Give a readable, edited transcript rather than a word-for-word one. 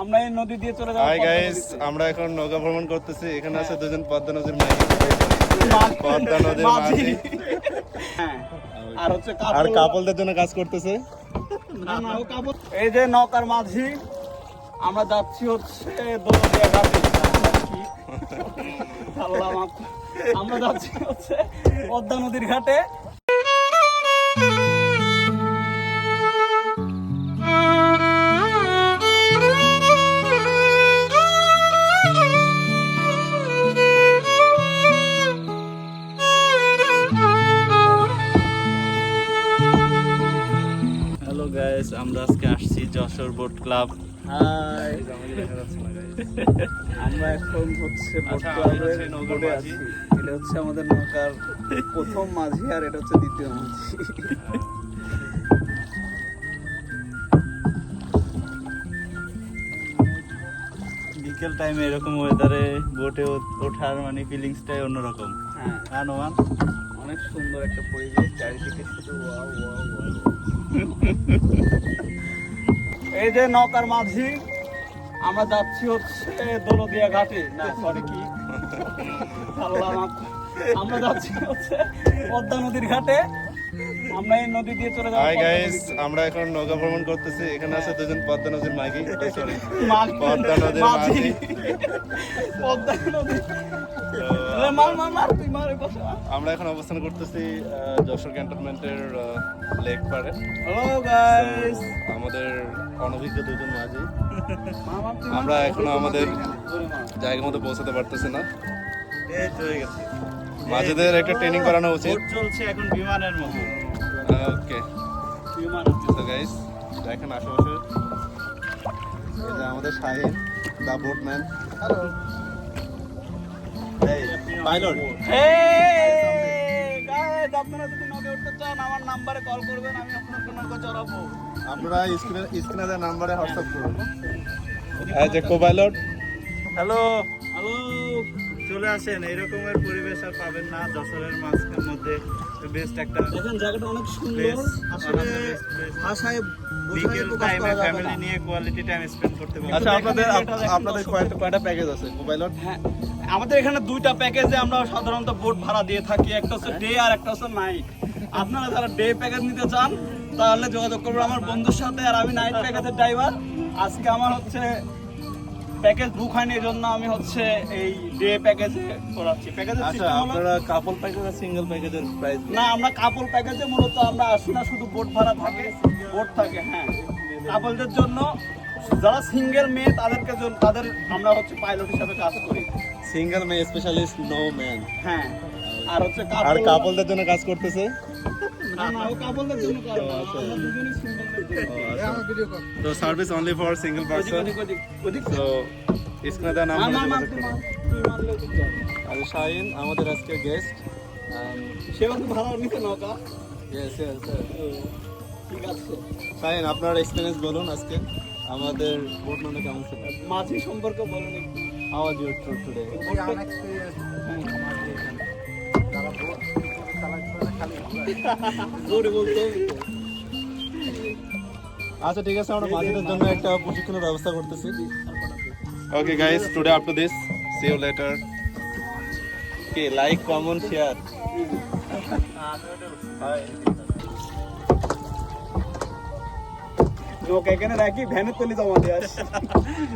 আমরা এই নদী দিয়ে চলে যাব। হাই গাইস, আমরা এখন নৌকা ভ্রমণ করতেছি। এখানে আছে দুজন পদ্মা নদীর মাঝি, পদ্মা নদীর মাঝি। হ্যাঁ, আর হচ্ছে আর কাপলদের জন্য কাজ করতেছে। না না, ও কাপড়। এই যে নৌকার মাঝি, আমরা যাচ্ছি হচ্ছে দোলদিয়া ঘাটে। আল্লাহ মাফ। আমরা যাচ্ছি হচ্ছে পদ্মা নদীর ঘাটে। হ্যালো গাইস, আমরা আজকে আসছি যশোর বোট ক্লাব। হাই, আমরা এখন হচ্ছে বোট ক্লাবের বোটে আছি। এটা হচ্ছে আমাদের নৌকার প্রথম মাঝি, আর এটা হচ্ছে দ্বিতীয় মাঝি। বিকেল টাইমে এরকম ওয়েদারে বোটে ওঠার মানে ফিলিংসটাই অন্যরকম। হ্যাঁ নোমান, অনেক সুন্দর একটা পরিবেশ, চারিদিকে শুধু ওয়াও ওয়াও ওয়াও। এই যে নৌকার মাঝি, আমরা যাচ্ছি হচ্ছে দোলদিয়া ঘাটে। না সরি, কি আল্লাহ মাফ। আমরা যাচ্ছি হচ্ছে পদ্মা নদীর ঘাটে। আমরা এই নদী দিয়ে চলে যাব। হাই গাইস, আমরা এখন নৌকা ভ্রমণ করতেছি। এখানে আছে দুজন পদ্মা নদীর মাঝি, সরি পদ্মা নদীর মাঝি। পদ্মা নদী। আমরা এখন অবস্থান করতেছি যশোর ক্যান্টনমেন্টের লেক পাড়ে। হ্যালো গাইস, আমাদের অনভিজ্ঞ দুজন মাঝি। আমরা এখনো আমাদের জায়গার মতো পৌঁছাতে পারতেছি না। এই তো হয়ে গেছে। মাঝিদের একটা ট্রেনিং করানো উচিত। বোট চলছে এখন বিমানের মতো। ওকে, বিমান তো গাইস দেখেন আশেপাশে, এই যে আমাদের শাহিন দা বোটম্যান। Hello pilot. গাইস, আপনারা যদি নৌকে উঠতে চান আমার নাম্বারে কল করবেন, আমি আপনাকে নৌকা চড়াবো। আপনারা স্ক্রিনে দেওয়া নাম্বারে হোয়াটসঅ্যাপ করুন। এই যে কো-পাইলট। হ্যালো হ্যালো, চলে আসেন। এইরকমের পরিবেশ আর পাবেন না যশোরের মাঝখানের মধ্যে। বেস্ট একটা, দেখেন জায়গাটা অনেক সুন্দর। আসলে ভাষায় বিকেল টাইমে ফ্যামিলি নিয়ে কোয়ালিটি টাইম স্পেন্ড করতে পারবেন। আচ্ছা, আপনাদের কয়টা প্যাকেজ আছে কো-পাইলট? হ্যাঁ, আমাদের এখানে দুইটা প্যাকেজে আমরা সাধারণত বোট ভাড়া দিয়ে থাকি। একটা হচ্ছে ডে আর একটা হচ্ছে নাইট। আপনারা যারা ডে প্যাকেজ নিতে চান তাহলে যোগাযোগ করবেন আমার বন্ধুর সাথে। আর আমি নাইট প্যাকেজের ড্রাইভার। আজকে আমার হচ্ছে প্যাকেজ বুক হয়নি, এই জন্য আমি হচ্ছে এই ডে প্যাকেজে করাচ্ছি। প্যাকেজের আচ্ছা, আপনারা কাপল প্যাকেজ আর সিঙ্গেল প্যাকেজের প্রাইস? না, আমরা কাপল প্যাকেজে মূলত আমরা আসি না, শুধু বোট ভাড়া থাকে, বোট থাকে। হ্যাঁ, কাপলদের জন্য, যারা সিঙ্গেল মেয়ে তাদের আমরা হচ্ছে পাইলট হিসাবে কাজ করি। সিঙ্গেল মে স্পেশালিস্ট নো ম্যান। হ্যাঁ, আর হচ্ছে আর কাপলদের জন্য কাজ করতেছে। না না, ও কাপলদের জন্য করে না, আমরা দুজনেই সিঙ্গেলদের জন্য। তো service only for single person. তো স্ক্রিনে দেওয়া নাম্বারে যোগাযোগ করুন। আর শাহিন আমাদের আজকের গেস্ট। সেও তো ভাড়া নিতে নৌকা। Yes yes. ঠিক আছে, শাহিন, আপনার এক্সপেরিয়েন্স বলুন আজকে আমাদের বোট মানে কেমন ছিল? মাঝি সম্পর্কে বলুন একটু। How was your tour today? জোরে বলতে হবে তো। আচ্ছা ঠিক আছে, আমরা মাঝিদের জন্য একটা প্রশিক্ষণের ব্যবস্থা করতেছি। Okay guys, today up to this, see you later. Okay, like, comment, share. নৌকা এখানে রাখি, ভ্যানে তুলি জমা দিয়ে আসি।